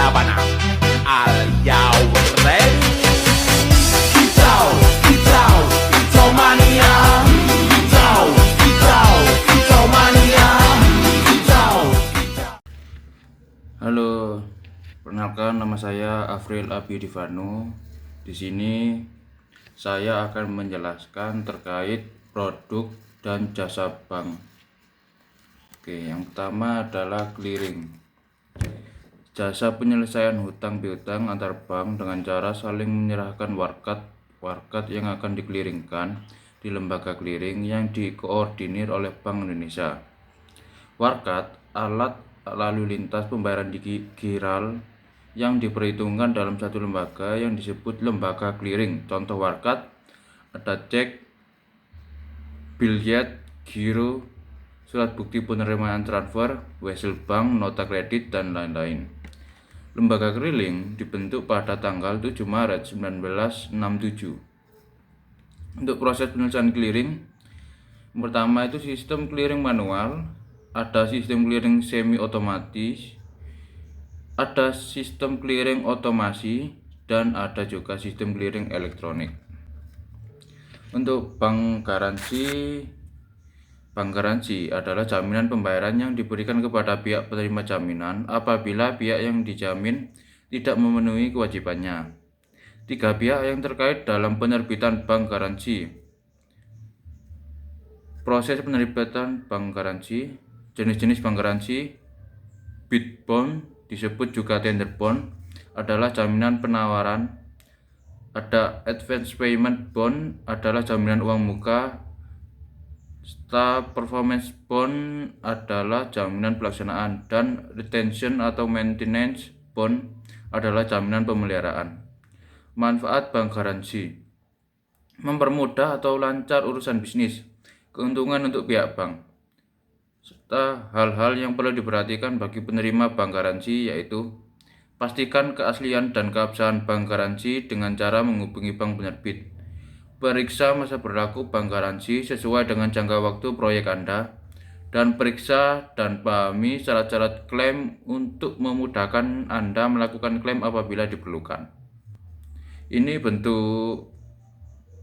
sabana. Are you ready? Kicau, kicau, kicau mania. Kicau, kicau, kicau mania. Kicau, kicau. Halo, perkenalkan nama saya Afril Abidivanu. Di sini saya akan menjelaskan terkait produk dan jasa bank. Oke, yang pertama adalah clearing. Jasa penyelesaian hutang piutang antar bank dengan cara saling menyerahkan warkat yang akan dikliringkan di lembaga clearing yang dikoordinir oleh Bank Indonesia. Warkat, alat lalu lintas pembayaran digital yang diperhitungkan dalam satu lembaga yang disebut lembaga clearing. Contoh warkat ada cek, biljet, giro, surat bukti penerimaan transfer, wesel bank, nota kredit, dan lain-lain. Lembaga clearing dibentuk pada tanggal 7 Maret 1967. Untuk proses penyelesaian clearing, yang pertama itu sistem clearing manual, ada sistem clearing semi otomatis, ada sistem clearing otomasi, dan ada juga sistem clearing elektronik. Untuk bank garansi adalah jaminan pembayaran yang diberikan kepada pihak penerima jaminan apabila pihak yang dijamin tidak memenuhi kewajibannya. 3 pihak yang terkait dalam penerbitan bank garansi. Proses penerbitan bank garansi, jenis-jenis bank garansi, bid bond disebut juga tender bond adalah jaminan penawaran, ada advance payment bond adalah jaminan uang muka, star performance bond adalah jaminan pelaksanaan, dan retention atau maintenance bond adalah jaminan pemeliharaan. Manfaat bank garansi: mempermudah atau lancar urusan bisnis, keuntungan untuk pihak bank, serta hal-hal yang perlu diperhatikan bagi penerima bank garansi yaitu pastikan keaslian dan keabsahan bank garansi dengan cara menghubungi bank penerbit. Periksa masa berlaku bank garansi sesuai dengan jangka waktu proyek Anda, dan periksa dan pahami syarat-syarat klaim untuk memudahkan Anda melakukan klaim apabila diperlukan. Ini bentuk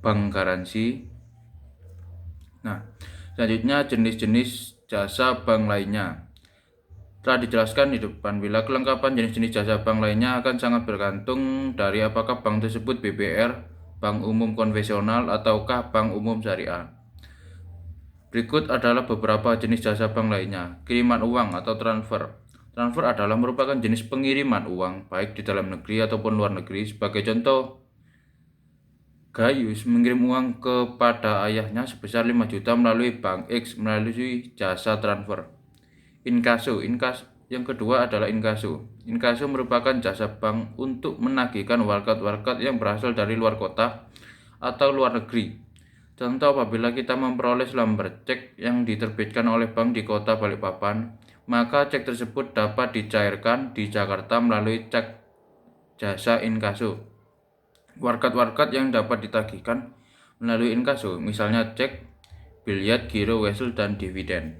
bank garansi. Nah, selanjutnya jenis-jenis jasa bank lainnya. Telah dijelaskan di depan, bila kelengkapan jenis-jenis jasa bank lainnya akan sangat bergantung dari apakah bank tersebut BBR, bank umum konvensional, ataukah bank umum syariah. Berikut adalah beberapa jenis jasa bank lainnya. Kiriman uang atau transfer. Transfer adalah merupakan jenis pengiriman uang baik di dalam negeri ataupun luar negeri. Sebagai contoh, Gayus mengirim uang kepada ayahnya sebesar 5 juta melalui bank X melalui jasa transfer. Inkaso. Yang kedua adalah inkaso. Inkaso merupakan jasa bank untuk menagihkan warkat-warkat yang berasal dari luar kota atau luar negeri. Contoh, apabila kita memperoleh lembar cek yang diterbitkan oleh bank di kota Balikpapan, maka cek tersebut dapat dicairkan di Jakarta melalui cek jasa inkaso. Warkat-warkat yang dapat ditagihkan melalui inkaso, misalnya cek, biljet, giro, wesel, dan dividen.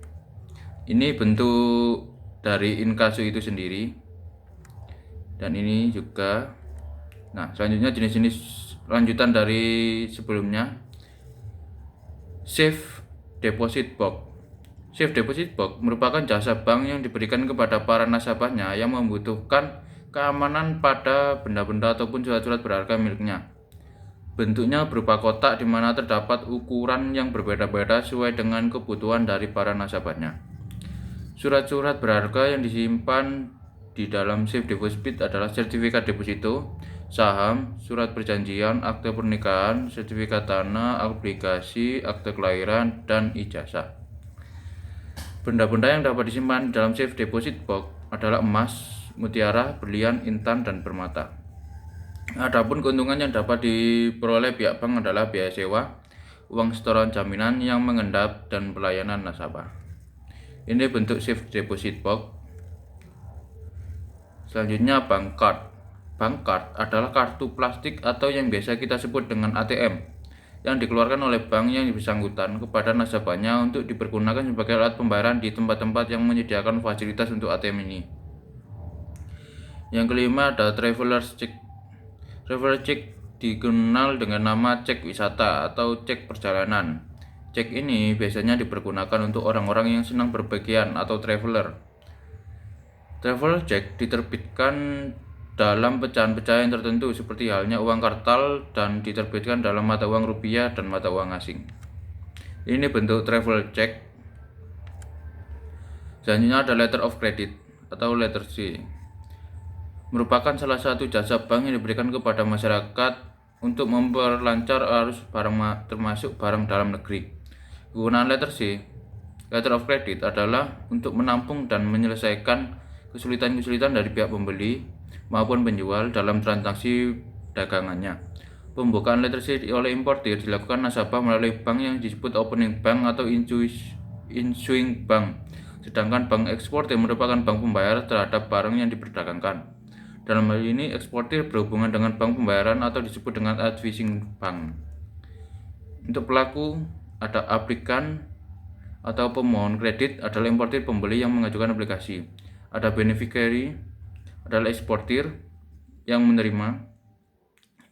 Ini bentuk dari inkaso itu sendiri, dan ini juga. Nah, selanjutnya jenis-jenis lanjutan dari sebelumnya. Safe Deposit Box. Safe Deposit Box merupakan jasa bank yang diberikan kepada para nasabahnya yang membutuhkan keamanan pada benda-benda ataupun surat-surat berharga miliknya. Bentuknya berupa kotak di mana terdapat ukuran yang berbeda-beda sesuai dengan kebutuhan dari para nasabahnya. Surat-surat berharga yang disimpan di dalam safe deposit adalah sertifikat deposito, saham, surat perjanjian, akte pernikahan, sertifikat tanah, obligasi, akte kelahiran, dan ijazah. Benda-benda yang dapat disimpan dalam safe deposit box adalah emas, mutiara, berlian, intan, dan permata. Adapun keuntungan yang dapat diperoleh pihak bank adalah biaya sewa, uang setoran jaminan yang mengendap, dan pelayanan nasabah. Ini bentuk safe deposit box. Selanjutnya bank card. Bank card adalah kartu plastik atau yang biasa kita sebut dengan ATM yang dikeluarkan oleh bank yang bersangkutan kepada nasabahnya untuk dipergunakan sebagai alat pembayaran di tempat-tempat yang menyediakan fasilitas untuk ATM ini. Yang kelima ada traveler's check. Traveler's check dikenal dengan nama cek wisata atau cek perjalanan. Cek ini biasanya dipergunakan untuk orang-orang yang senang berpergian atau traveler. Traveler check diterbitkan dalam pecahan-pecahan tertentu seperti halnya uang kartal dan diterbitkan dalam mata uang rupiah dan mata uang asing. Ini bentuk travel check. Selanjutnya ada letter of credit atau letter C. Merupakan salah satu jasa bank yang diberikan kepada masyarakat untuk memperlancar arus barang termasuk barang dalam negeri. Kegunaan letter C, letter of credit, adalah untuk menampung dan menyelesaikan kesulitan-kesulitan dari pihak pembeli maupun penjual dalam transaksi dagangannya. Pembukaan letter C oleh importir dilakukan nasabah melalui bank yang disebut opening bank atau issuing bank, sedangkan bank eksportir merupakan bank pembayar terhadap barang yang diperdagangkan. Dalam hal ini, eksportir berhubungan dengan bank pembayaran atau disebut dengan advising bank. Untuk pelaku, ada aplikan atau pemohon kredit adalah importir pembeli yang mengajukan aplikasi. Ada beneficiary adalah eksportir yang menerima.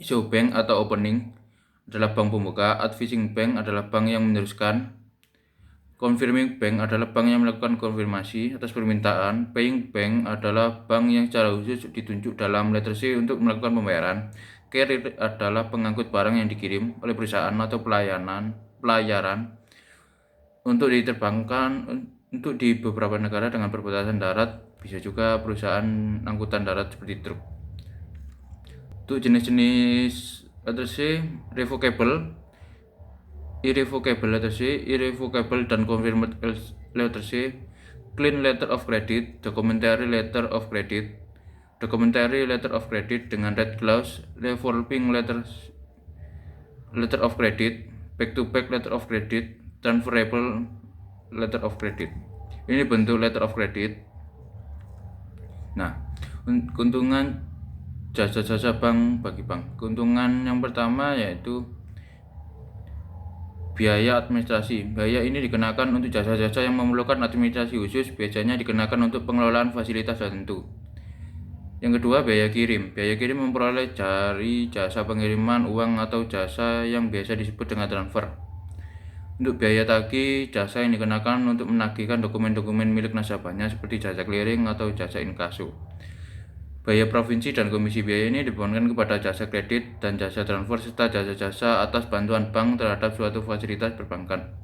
Issue bank atau opening adalah bank pembuka. Advising bank adalah bank yang meneruskan. Confirming bank adalah bank yang melakukan konfirmasi atas permintaan. Paying bank adalah bank yang secara khusus ditunjuk dalam letter C untuk melakukan pembayaran. Carrier adalah pengangkut barang yang dikirim oleh perusahaan atau pelayaran untuk diterbangkan untuk di beberapa negara dengan perbatasan darat, bisa juga perusahaan angkutan darat seperti truk. Untuk jenis-jenis letter C, revocable, irrevocable letter C, irrevocable dan confirmed letter C, clean letter of credit, documentary letter of credit, documentary letter of credit dengan red clause, revolving letter of credit, back-to-back letter of credit, transferable letter of credit. Ini bentuk letter of credit. Nah, keuntungan jasa-jasa bank bagi bank. Keuntungan yang pertama yaitu biaya administrasi. Biaya ini dikenakan untuk jasa-jasa yang memerlukan administrasi khusus, biasanya dikenakan untuk pengelolaan fasilitas tertentu. Yang kedua, biaya kirim. Biaya kirim memperoleh dari jasa pengiriman uang atau jasa yang biasa disebut dengan transfer. Untuk biaya tagih, jasa yang dikenakan untuk menagihkan dokumen-dokumen milik nasabahnya seperti jasa clearing atau jasa inkaso. Biaya provinsi dan komisi biaya ini dibebankan kepada jasa kredit dan jasa transfer serta jasa-jasa atas bantuan bank terhadap suatu fasilitas perbankan.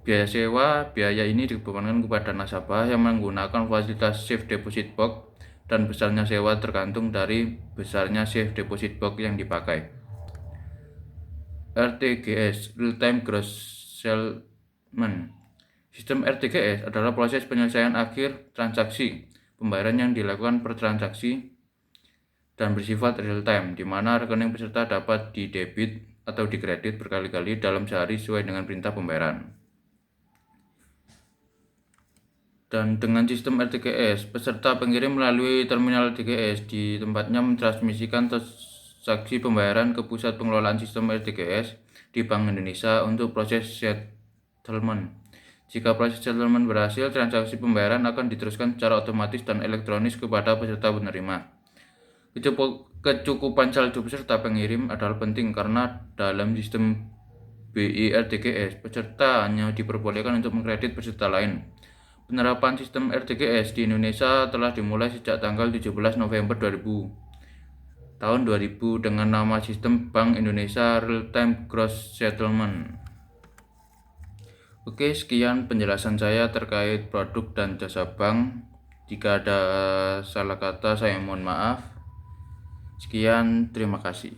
Biaya sewa, biaya ini dibebankan kepada nasabah yang menggunakan fasilitas safe deposit box dan besarnya sewa tergantung dari besarnya safe deposit box yang dipakai. RTGS, Real Time Gross Settlement. Sistem RTGS adalah proses penyelesaian akhir transaksi pembayaran yang dilakukan per transaksi dan bersifat real time, di mana rekening peserta dapat didebit atau dikredit berkali-kali dalam sehari sesuai dengan perintah pembayaran. Dan dengan sistem RTGS, peserta pengirim melalui terminal RTGS di tempatnya mentransmisikan transaksi pembayaran ke pusat pengelolaan sistem RTGS di Bank Indonesia untuk proses settlement. Jika proses settlement berhasil, transaksi pembayaran akan diteruskan secara otomatis dan elektronis kepada peserta penerima. Kecukupan saldo peserta pengirim adalah penting karena dalam sistem BI RTGS, peserta hanya diperbolehkan untuk mengkredit peserta lain. Penerapan sistem RTGS di Indonesia telah dimulai sejak tanggal 17 November 2000 dengan nama Sistem Bank Indonesia Real Time Gross Settlement. Oke, sekian penjelasan saya terkait produk dan jasa bank. Jika ada salah kata, saya mohon maaf. Sekian, terima kasih.